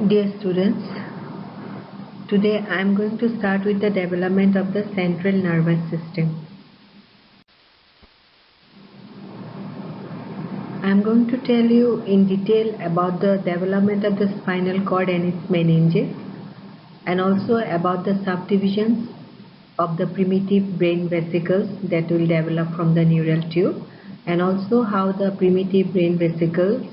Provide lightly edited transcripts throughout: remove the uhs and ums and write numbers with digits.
Dear students, today I am going to start with the development of the central nervous system. I am going to tell you in detail about the development of the spinal cord and its meninges, and also about the subdivisions of the primitive brain vesicles that will develop from the neural tube, and also how the primitive brain vesicles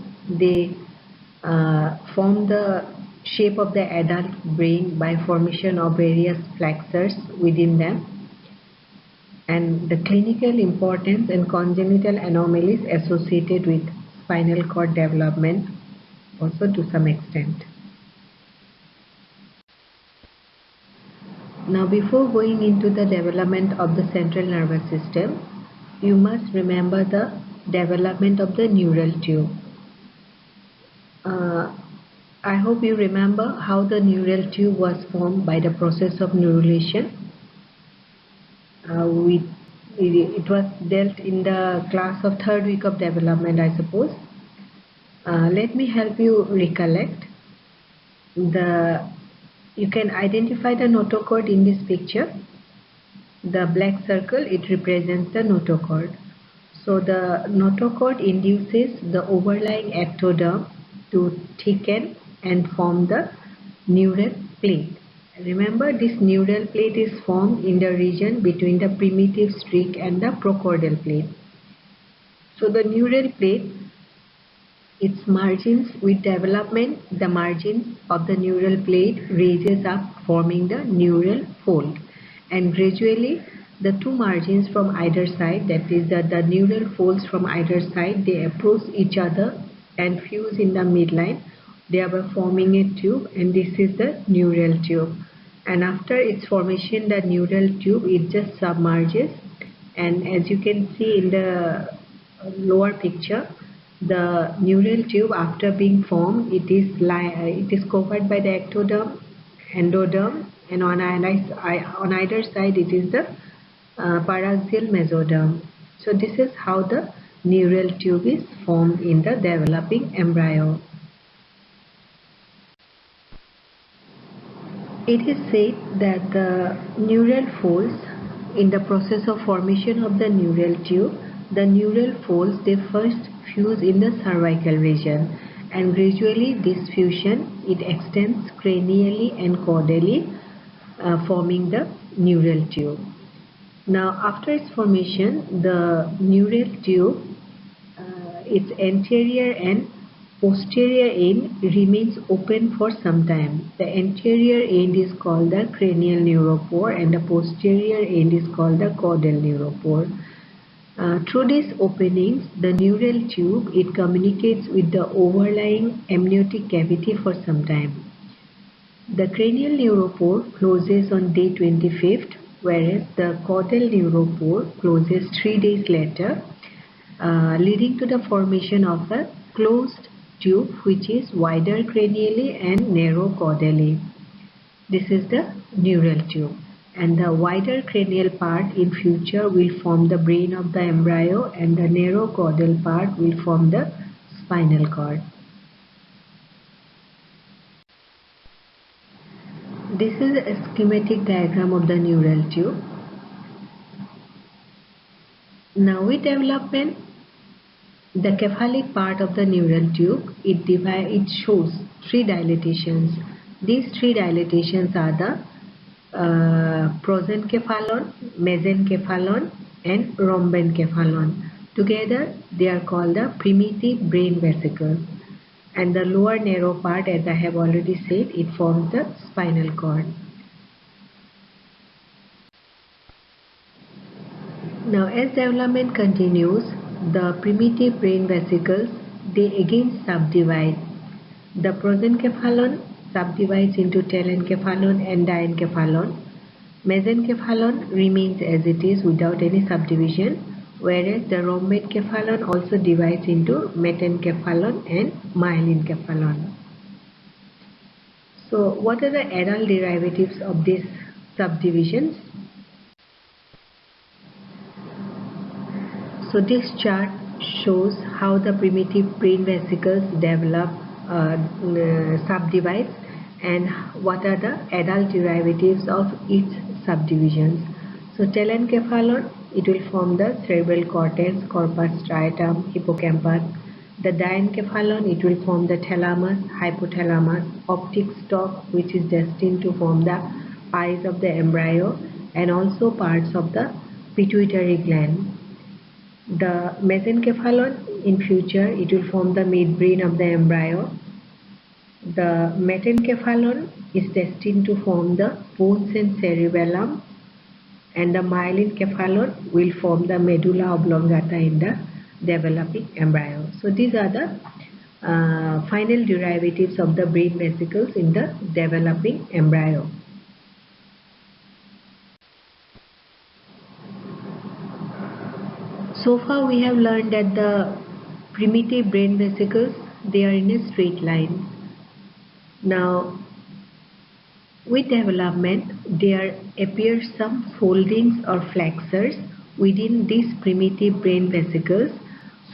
form the shape of the adult brain by formation of various flexures within them, and the clinical importance and congenital anomalies associated with spinal cord development also to some extent. Now, before going into the development of the central nervous system, you must remember the development of the neural tube. I hope you remember how the neural tube was formed by the process of neurulation. It was dealt in the class of third week of development, I suppose. Let me help you recollect. You can identify the notochord in this picture. The black circle, it represents the notochord. So the notochord induces the overlying ectoderm to thicken and form the neural plate. Remember, this neural plate is formed in the region between the primitive streak and the prochordal plate. So the neural plate, its margins with development, the margins of the neural plate raises up, forming the neural fold, and gradually the two margins from either side, that is the neural folds from either side, they approach each other and fuse in the midline, thereby forming a tube, and this is the neural tube. And after its formation, the neural tube, it just submerges, and as you can see in the lower picture, the neural tube, after being formed, it is covered by the ectoderm, endoderm, and on either side it is the paraxial mesoderm. So this is how the neural tube is formed in the developing embryo. It is said that the neural folds, in the process of formation of the neural tube, the neural folds, they first fuse in the cervical region, and gradually this fusion, it extends cranially and caudally, forming the neural tube. Now, after its formation, the neural tube, its anterior and posterior end remains open for some time. The anterior end is called the cranial neuropore and the posterior end is called the caudal neuropore. Through these openings, the neural tube, it communicates with the overlying amniotic cavity for some time. The cranial neuropore closes on day 25th, whereas the caudal neuropore closes 3 days later, leading to the formation of a closed tube which is wider cranially and narrow caudally. This is the neural tube, and the wider cranial part in future will form the brain of the embryo, and the narrow caudal part will form the spinal cord. This is a schematic diagram of the neural tube. Now with development, the cephalic part of the neural tube, it shows 3 dilatations. These 3 dilatations are the prosencephalon, mesencephalon, and rhombencephalon. Together they are called the primitive brain vesicles. And the lower narrow part, as I have already said, it forms the spinal cord. Now as development continues, the primitive brain vesicles, they again subdivide. The prosencephalon subdivides into telencephalon and diencephalon. Mesencephalon remains as it is without any subdivision, whereas the rhombencephalon also divides into metencephalon and myelencephalon. So what are the adult derivatives of these subdivisions? So this chart shows how the primitive brain vesicles develop subdivides and what are the adult derivatives of each subdivisions. So telencephalon, it will form the cerebral cortex, corpus striatum, hippocampus. The diencephalon, it will form the thalamus, hypothalamus, optic stalk, which is destined to form the eyes of the embryo and also parts of the pituitary gland. The mesencephalon, in future, it will form the midbrain of the embryo. The metencephalon is destined to form the pons and cerebellum, and the myelencephalon will form the medulla oblongata in the developing embryo. So these are the final derivatives of the brain vesicles in the developing embryo. So far we have learned that the primitive brain vesicles, they are in a straight line. Now with development there appear some foldings or flexures within these primitive brain vesicles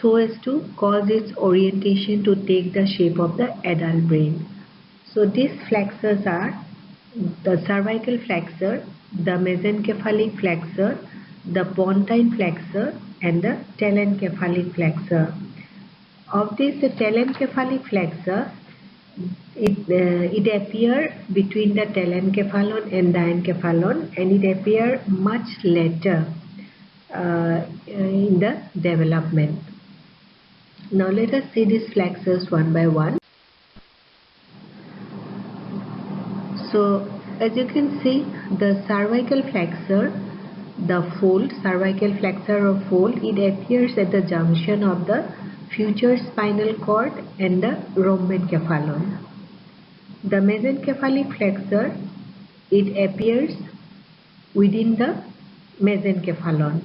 so as to cause its orientation to take the shape of the adult brain. So these flexures are the cervical flexure, the mesencephalic flexure, the pontine flexure and the telencephalic flexure. Of this, the telencephalic flexure, it appears between the telencephalon and diencephalon, and it appears much later in the development. Now let us see these flexures one by one. So as you can see, the cervical flexure, the fold, cervical flexure or fold, it appears at the junction of the future spinal cord and the rhombencephalon. The mesencephalic flexure, it appears within the mesencephalon,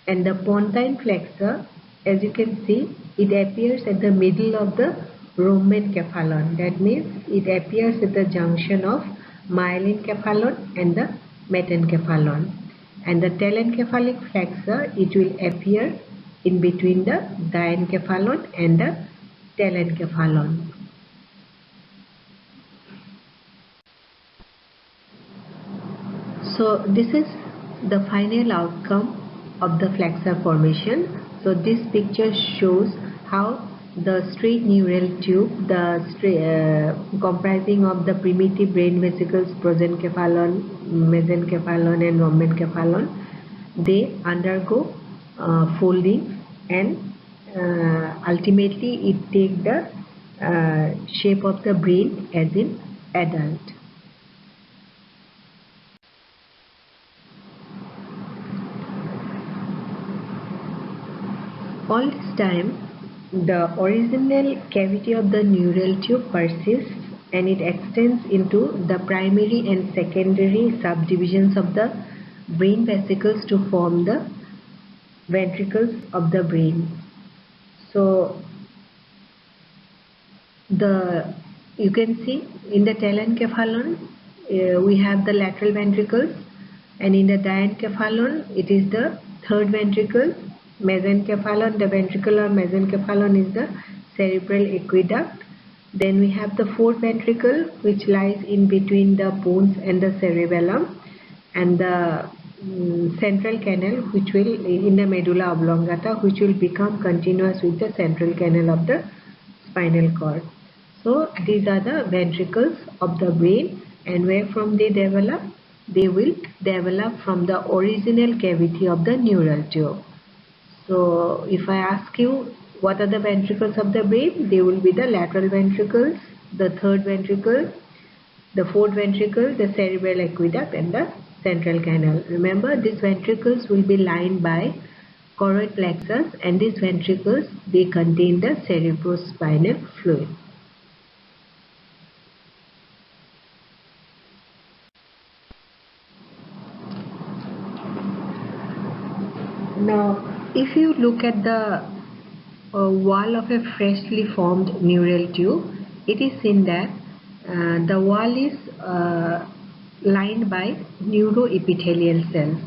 and the pontine flexure, as you can see, it appears at the middle of the rhombencephalon. That means it appears at the junction of myelencephalon and the metencephalon. And the telencephalic flexure, it will appear in between the diencephalon and the telencephalon. So this is the final outcome of the flexure formation. So this picture shows how the straight neural tube, comprising of the primitive brain vesicles, prosencephalon, mesencephalon and rhombencephalon, they undergo folding and ultimately it takes the shape of the brain as in adult. All this time, the original cavity of the neural tube persists and it extends into the primary and secondary subdivisions of the brain vesicles to form the ventricles of the brain. So you can see in the telencephalon we have the lateral ventricles, and in the diencephalon it is the third ventricle. Mesencephalon, the ventricular mesencephalon is the cerebral aqueduct. Then we have the fourth ventricle which lies in between the pons and the cerebellum, and the central canal which will in the medulla oblongata, which will become continuous with the central canal of the spinal cord. So these are the ventricles of the brain, and where from they develop? They will develop from the original cavity of the neural tube. So if I ask you what are the ventricles of the brain, they will be the lateral ventricles, the third ventricle, the fourth ventricle, the cerebral aqueduct and the central canal. Remember, these ventricles will be lined by choroid plexus, and these ventricles, they contain the cerebrospinal fluid. Now if you look at the wall of a freshly formed neural tube, it is seen that the wall is lined by neuroepithelial cells.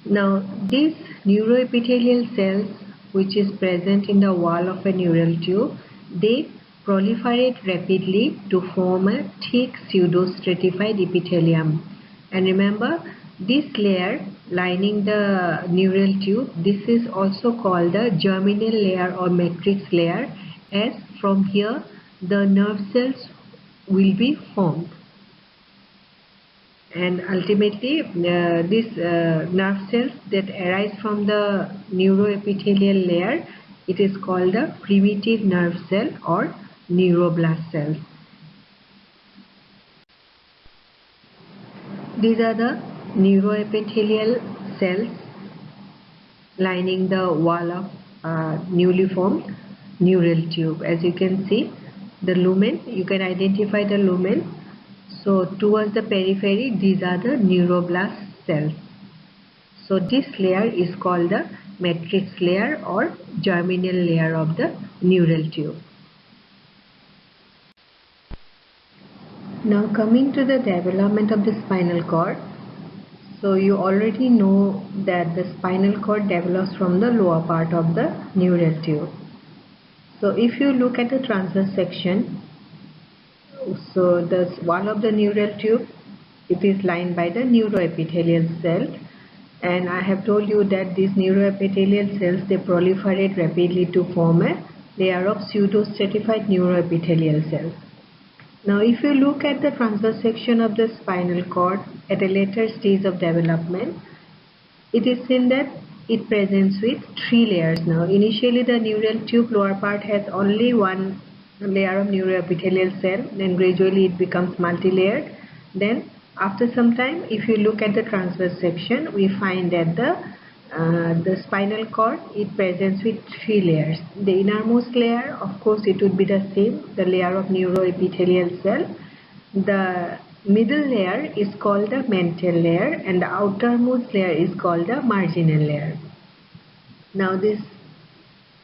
Now these neuroepithelial cells which is present in the wall of a neural tube, They proliferate rapidly to form a thick pseudostratified epithelium. And remember, this layer lining the neural tube, this is also called the germinal layer or matrix layer, as from here the nerve cells will be formed. And ultimately these nerve cells that arise from the neuroepithelial layer, it is called the primitive nerve cell or neuroblast cells. These are the neuroepithelial cells lining the wall of newly formed neural tube. As you can see, the lumen, you can identify the lumen. So towards the periphery, these are the neuroblast cells. So this layer is called the matrix layer or germinal layer of the neural tube. Now coming to the development of the spinal cord. So you already know that the spinal cord develops from the lower part of the neural tube. So if you look at the transverse section, so the wall of the neural tube, it is lined by the neuroepithelial cell, and I have told you that these neuroepithelial cells, they proliferate rapidly to form a layer of pseudostratified neuroepithelial cells. Now if you look at the transverse section of the spinal cord at a later stage of development, it is seen that it presents with three layers. Now initially the neural tube lower part has only one layer of neuroepithelial cell, then gradually it becomes multi-layered. Then after some time, if you look at the transverse section, we find that the spinal cord, it presents with three layers. The innermost layer, of course, it would be the same, the layer of neuroepithelial cell. The middle layer is called the mantle layer, and the outermost layer is called the marginal layer. Now this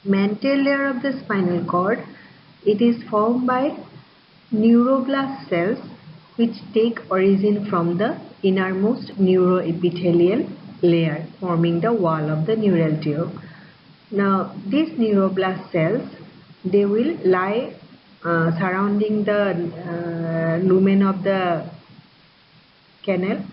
mantle layer of the spinal cord, it is formed by neuroblast cells which take origin from the innermost neuroepithelial layer forming the wall of the neural tube. Now these neuroblast cells, they will lie surrounding the lumen of the canal.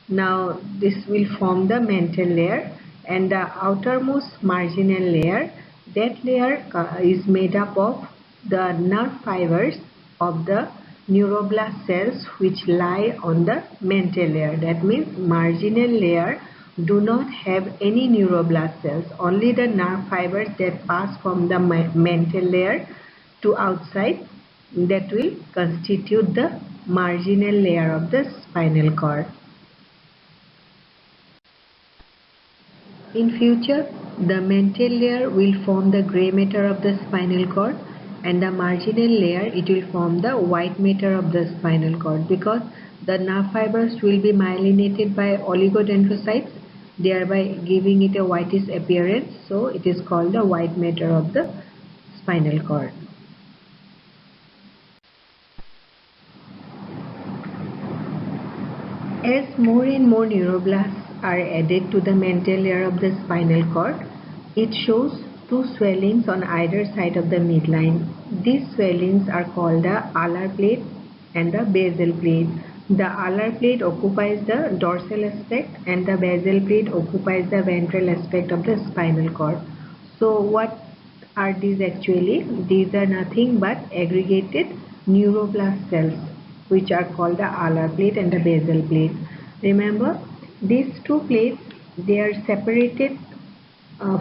Now this will form the mantle layer, and the outermost marginal layer, that layer is made up of the nerve fibers of the neuroblast cells which lie on the mantle layer. That means marginal layer do not have any neuroblast cells, only the nerve fibers that pass from the mantle layer to outside, that will constitute the marginal layer of the spinal cord. In future, the mantle layer will form the grey matter of the spinal cord, and the marginal layer, it will form the white matter of the spinal cord, because the nerve fibers will be myelinated by oligodendrocytes, thereby giving it a whitish appearance. So it is called the white matter of the spinal cord. As more and more neuroblasts are added to the mantle layer of the spinal cord, it shows two swellings on either side of the midline. These swellings are called the alar plate and the basal plate. The alar plate occupies the dorsal aspect and the basal plate occupies the ventral aspect of the spinal cord. So what are these actually? These are nothing but aggregated neuroblast cells, which are called the alar plate and the basal plate. Remember, these two plates, they are separated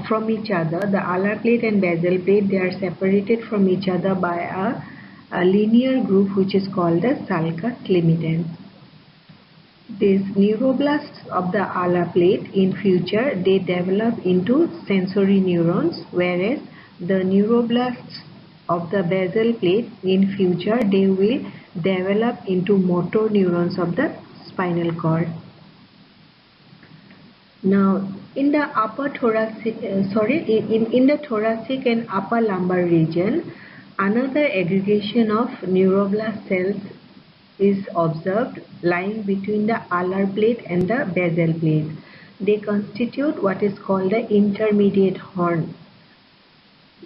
from each other. The alar plate and basal plate, they are separated from each other by a linear groove which is called the sulcus limitant. These neuroblasts of the alar plate, in future they develop into sensory neurons, whereas the neuroblasts of the basal plate, in future they will develop into motor neurons of the spinal cord. Now in the upper thoracic, in the thoracic and upper lumbar region, another aggregation of neuroblast cells is observed lying between the alar plate and the basal plate. They constitute what is called the intermediate horn.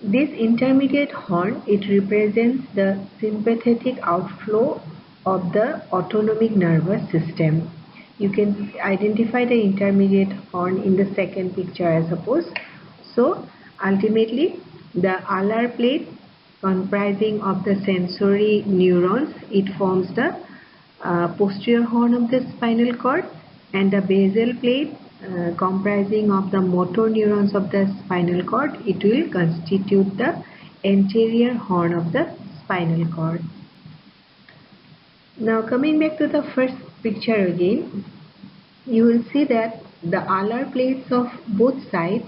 This intermediate horn, it represents the sympathetic outflow of the autonomic nervous system. You can identify the intermediate horn in the second picture, I suppose. So ultimately the alar plate comprising of the sensory neurons, it forms the posterior horn of the spinal cord, and the basal plate comprising of the motor neurons of the spinal cord, it will constitute the anterior horn of the spinal cord. Now coming back to the first picture again, you will see that the alar plates of both sides,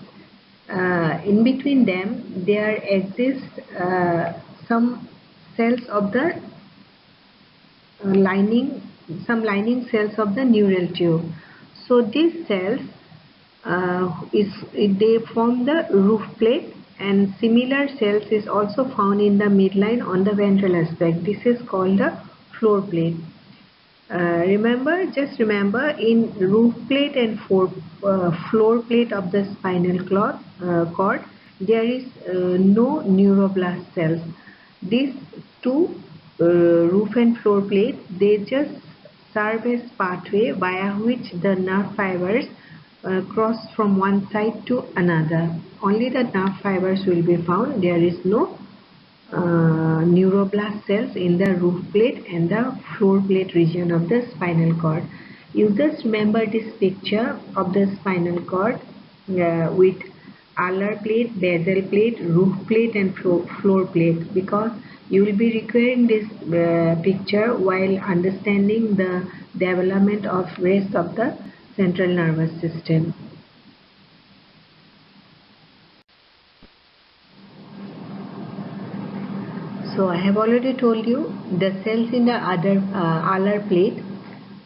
in between them there exists some cells of the lining cells of the neural tube. So these cells they form the roof plate, and similar cells is also found in the midline on the ventral aspect. This is called the floor plate. Just remember, in roof plate and floor plate of the spinal cord, there is no neuroblast cells. These two roof and floor plates, they just serve as pathway via which the nerve fibers cross from one side to another. Only the nerve fibers will be found. There is no neuroblast cells in the roof plate and the floor plate region of the spinal cord. You just remember this picture of the spinal cord with alar plate, basal plate, roof plate and floor plate, because you will be requiring this picture while understanding the development of rest of the central nervous system. So I have already told you the cells in the other alar plate,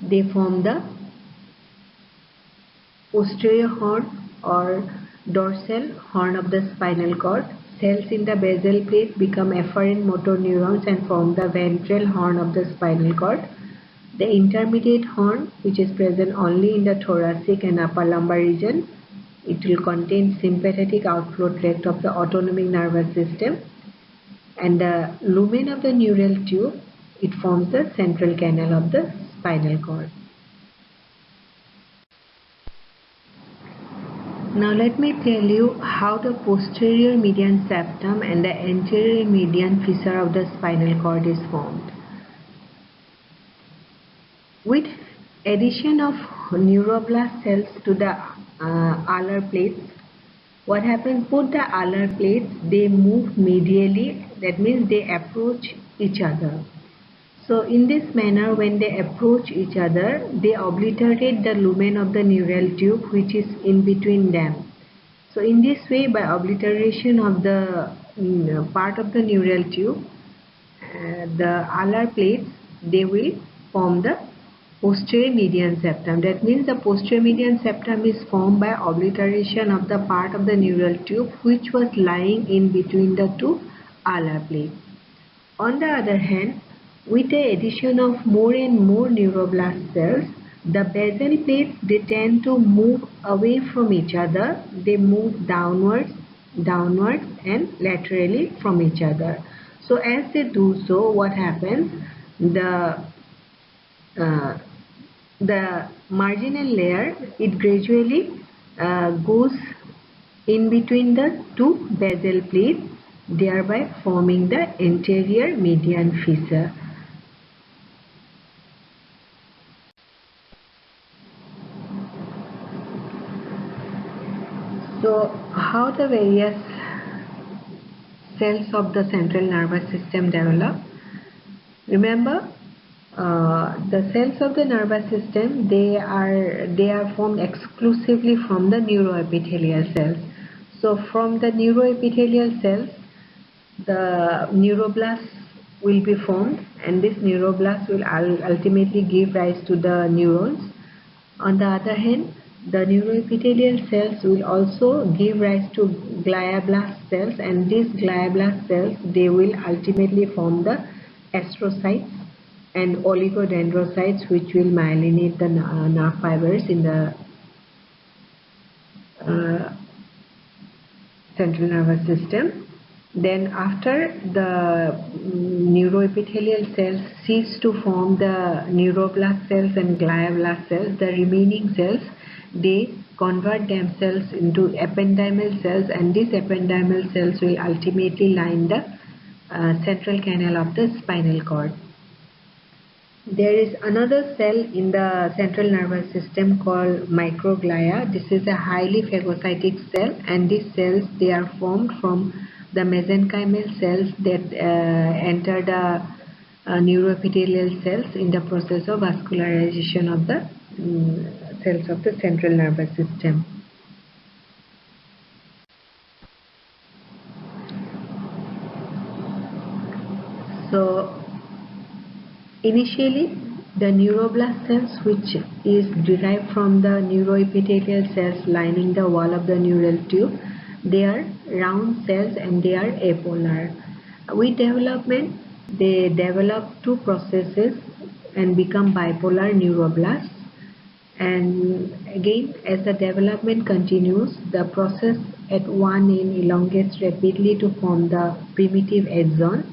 they form the posterior horn or dorsal horn of the spinal cord. Cells in the basal plate become afferent motor neurons and form the ventral horn of the spinal cord. The intermediate horn, which is present only in the thoracic and upper lumbar region, it will contain sympathetic outflow tract of the autonomic nervous system. And the lumen of the neural tube, it forms the central canal of the spinal cord. Now let me tell you how the posterior median septum and the anterior median fissure of the spinal cord is formed. With addition of neuroblast cells to the alar plates, what happens, both the alar plates, they move medially, that means they approach each other. So in this manner, when they approach each other, they obliterate the lumen of the neural tube which is in between them. So in this way, by obliteration of the part of the neural tube, the alar plates, they will form the posterior median septum. That means the posterior median septum is formed by obliteration of the part of the neural tube which was lying in between the two alar plates. On the other hand, with the addition of more and more neuroblast cells, the basal plates, they tend to move away from each other. They move downwards and laterally from each other. So as they do so, what happens? The marginal layer, it gradually goes in between the two basal plates, thereby forming the anterior median fissure. So how the various cells of the central nervous system develop? Remember, the cells of the nervous system, they are formed exclusively from the neuroepithelial cells. So from the neuroepithelial cells, the neuroblasts will be formed, and this neuroblasts will ultimately give rise to the neurons. On the other hand, the neuroepithelial cells will also give rise to glioblast cells, and these glioblast cells, they will ultimately form the astrocytes and oligodendrocytes, which will myelinate the nerve fibers in the central nervous system. Then after the neuroepithelial cells cease to form the neuroblast cells and glioblast cells, the remaining cells, they convert themselves into ependymal cells, and these ependymal cells will ultimately line the central canal of the spinal cord. There is another cell in the central nervous system called microglia. This is a highly phagocytic cell, and these cells, they are formed from the mesenchymal cells that enter the neuroepithelial cells in the process of vascularization of the cells of the central nervous system. So initially, the neuroblast cells, which is derived from the neuroepithelial cells lining the wall of the neural tube, they are round cells and they are apolar. With development, they develop two processes and become bipolar neuroblasts. And again, as the development continues, the process at one end elongates rapidly to form the primitive axon,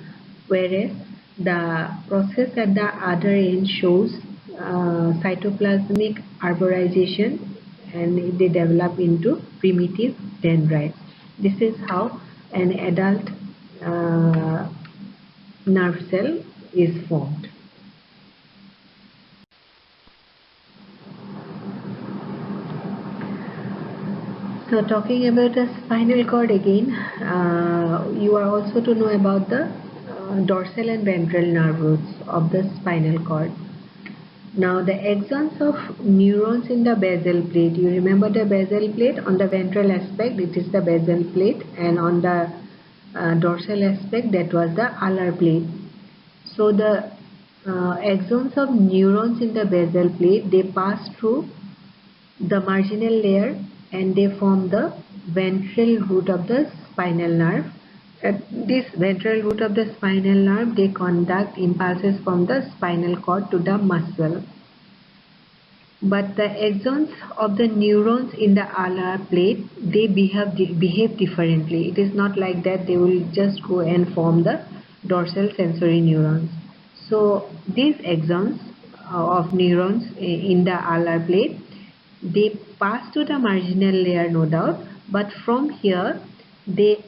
whereas the process at the other end shows cytoplasmic arborization, and they develop into primitive dendrites. This is how an adult nerve cell is formed. So talking about the spinal cord again, you are also to know about the dorsal and ventral nerve roots of the spinal cord. Now the axons of neurons in the basal plate, you remember the basal plate? On the ventral aspect it is the basal plate, and on the dorsal aspect that was the alar plate. So the axons of neurons in the basal plate, they pass through the marginal layer and they form the ventral root of the spinal nerve. At this ventral root of the spinal nerve, they conduct impulses from the spinal cord to the muscle. But the axons of the neurons in the alar plate, they behave differently. It is not like that they will just go and form the dorsal sensory neurons. So these axons of neurons in the alar plate, they pass to the marginal layer, no doubt, but from here they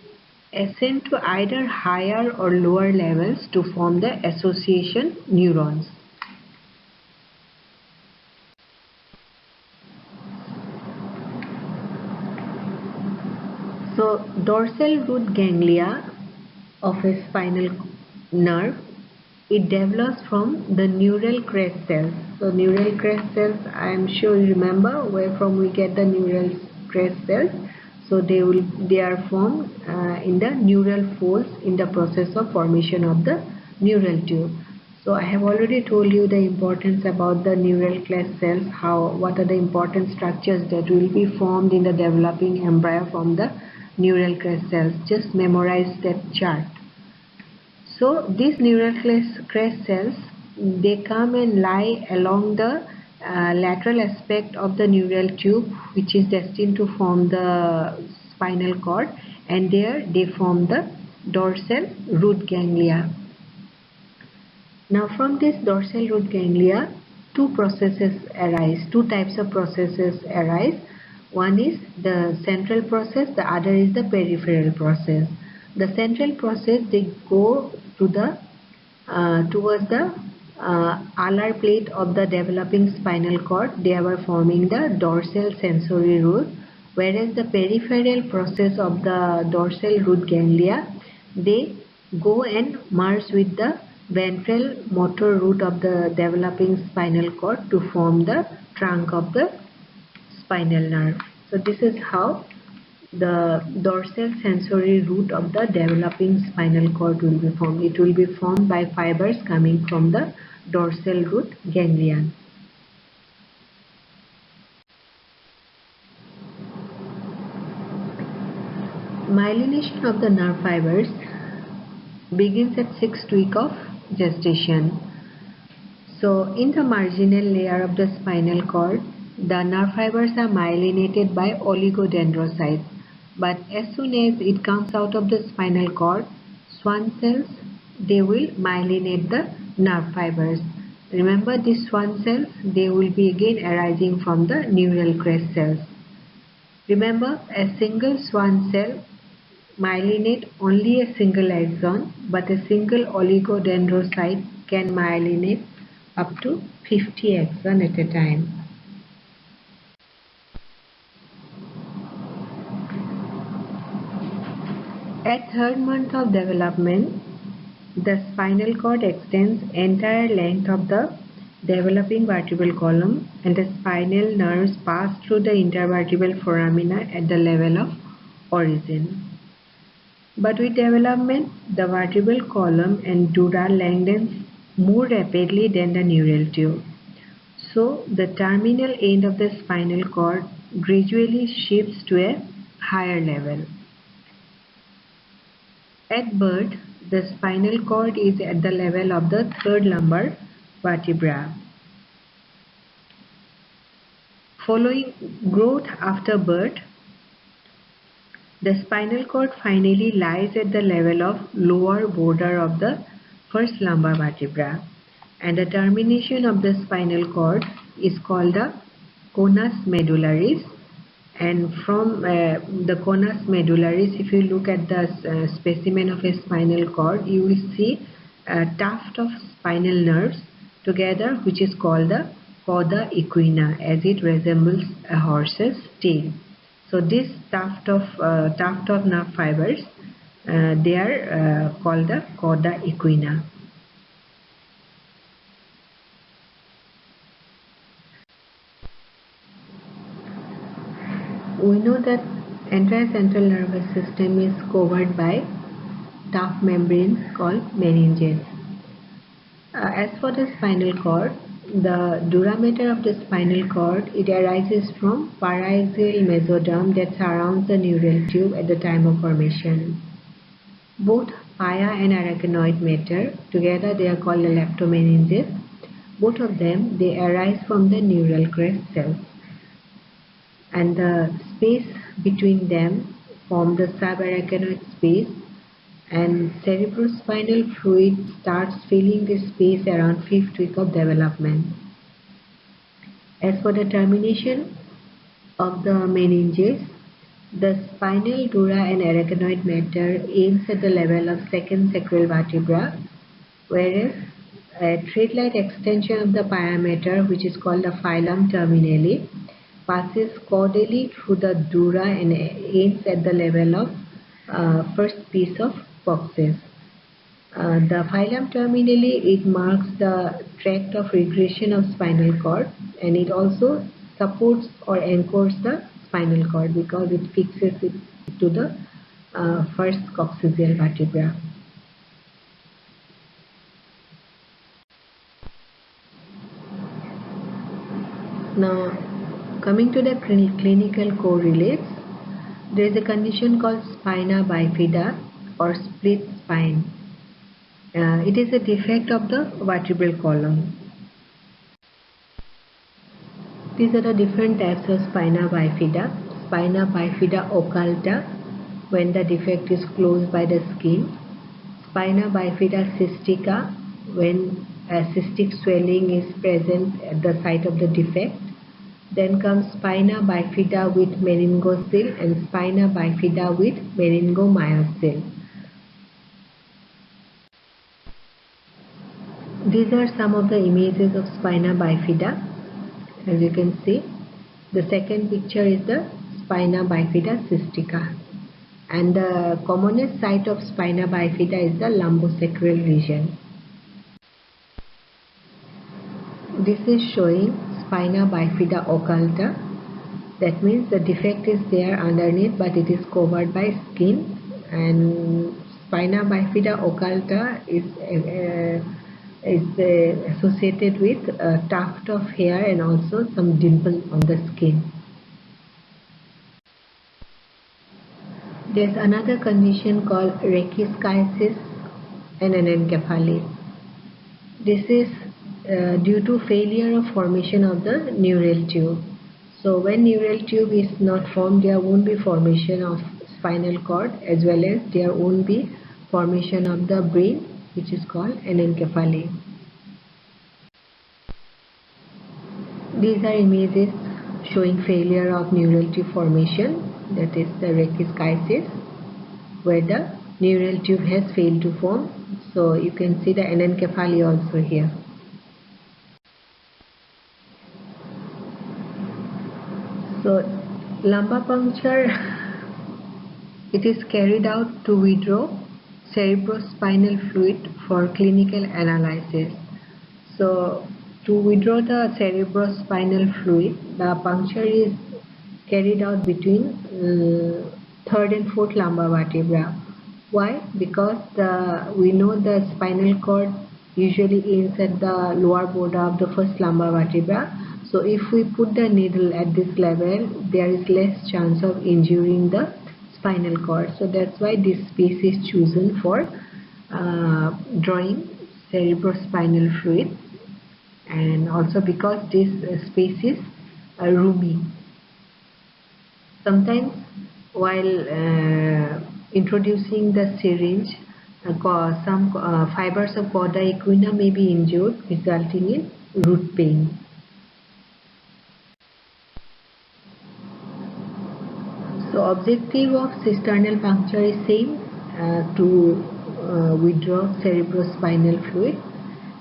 ascend to either higher or lower levels to form the association neurons. So dorsal root ganglia of a spinal nerve, it develops from the neural crest cells. So neural crest cells, I am sure you remember where from we get the neural crest cells. So they are formed in the neural folds in the process of formation of the neural tube. So I have already told you the importance about the neural crest cells, what are the important structures that will be formed in the developing embryo from the neural crest cells. Just memorize that chart. So these neural crest cells, they come and lie along the lateral aspect of the neural tube, which is destined to form the spinal cord, and there they form the dorsal root ganglia. Now from this dorsal root ganglia, two types of processes arise. One is the central process, the other is the peripheral process. The central process, they go to the towards the alar plate of the developing spinal cord. They are forming the dorsal sensory root, whereas the peripheral process of the dorsal root ganglia, they go and merge with the ventral motor root of the developing spinal cord to form the trunk of the spinal nerve. So this is how the dorsal sensory root of the developing spinal cord will be formed. It will be formed by fibers coming from the dorsal root ganglion. Myelination of the nerve fibers begins at 6th week of gestation. So in the marginal layer of the spinal cord, the nerve fibers are myelinated by oligodendrocytes. But as soon as it comes out of the spinal cord, Schwann cells, they will myelinate the nerve fibers. Remember, these Schwann cells, they will be again arising from the neural crest cells. Remember, a single Schwann cell myelinate only a single axon, but a single oligodendrocyte can myelinate up to 50 axons at a time. At third month of development, the spinal cord extends entire length of the developing vertebral column, and the spinal nerves pass through the intervertebral foramina at the level of origin. But with development, the vertebral column and dura lengthens more rapidly than the neural tube. So the terminal end of the spinal cord gradually shifts to a higher level. At birth, the spinal cord is at the level of the third lumbar vertebra. Following growth after birth, the spinal cord finally lies at the level of lower border of the first lumbar vertebra, and the termination of the spinal cord is called the conus medullaris. And from the conus medullaris, if you look at the specimen of a spinal cord, you will see a tuft of spinal nerves together, which is called the cauda equina, as it resembles a horse's tail. So this tuft of nerve fibers, they are called the cauda equina. We know that entire central nervous system is covered by tough membranes called meninges. As for the spinal cord, the dura mater of the spinal cord, it arises from paraxial mesoderm that surrounds the neural tube at the time of formation. Both pia and arachnoid mater, together they are called the leptomeninges. Both of them, they arise from the neural crest cells, and the space between them form the subarachnoid space, and cerebrospinal fluid starts filling the space around 5th week of development. As for the termination of the meninges, the spinal dura and arachnoid mater ends at the level of second sacral vertebra, whereas a thread-like extension of the pia mater, which is called the filum terminale, passes caudally through the dura and ends at the level of first piece of coccyx. The filum terminale, it marks the tract of regression of spinal cord, and it also supports or anchors the spinal cord because it fixes it to the first coccygeal vertebra. Now, coming to the clinical correlates, there is a condition called spina bifida or split spine. It is a defect of the vertebral column. These are the different types of spina bifida. Spina bifida occulta, when the defect is closed by the skin. Spina bifida cystica, when a cystic swelling is present at the site of the defect. Then comes spina bifida with meningocele and spina bifida with meningomyocele. These are some of the images of spina bifida. As you can see, the second picture is the spina bifida cystica, and the commonest site of spina bifida is the lumbosacral region. This is showing spina bifida occulta. That means the defect is there underneath, but it is covered by skin, and spina bifida occulta is associated with a tuft of hair and also some dimple on the skin. There is another condition called rachis and anencephaly. This is due to failure of formation of the neural tube. So when neural tube is not formed, there won't be formation of spinal cord, as well as there won't be formation of the brain, which is called anencephaly. These are images showing failure of neural tube formation, that is the rachis, where the neural tube has failed to form. So you can see the anencephaly also here. So lumbar puncture, it is carried out to withdraw cerebrospinal fluid for clinical analysis. So to withdraw the cerebrospinal fluid, the puncture is carried out between third and fourth lumbar vertebra. Why? Because we know the spinal cord usually ends at the lower border of the first lumbar vertebra. So if we put the needle at this level, there is less chance of injuring the spinal cord. So that's why this space is chosen for drawing cerebrospinal fluid, and also because this space is roomy. Sometimes while introducing the syringe, some fibers of cauda equina may be injured, resulting in root pain. So objective of cisternal puncture is same, to withdraw cerebrospinal fluid,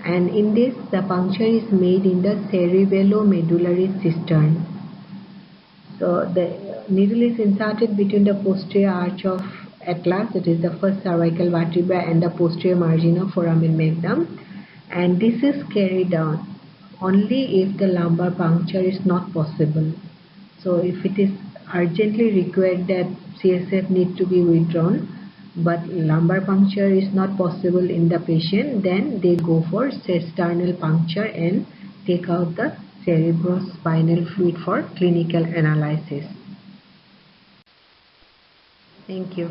and in this the puncture is made in the cerebellomedullary cistern. So the needle is inserted between the posterior arch of atlas, that is the first cervical vertebra, and the posterior margin of foramen magnum, and this is carried out only if the lumbar puncture is not possible. So if it is urgently required that CSF need to be withdrawn, but lumbar puncture is not possible in the patient, then they go for cisternal puncture and take out the cerebrospinal fluid for clinical analysis. Thank you.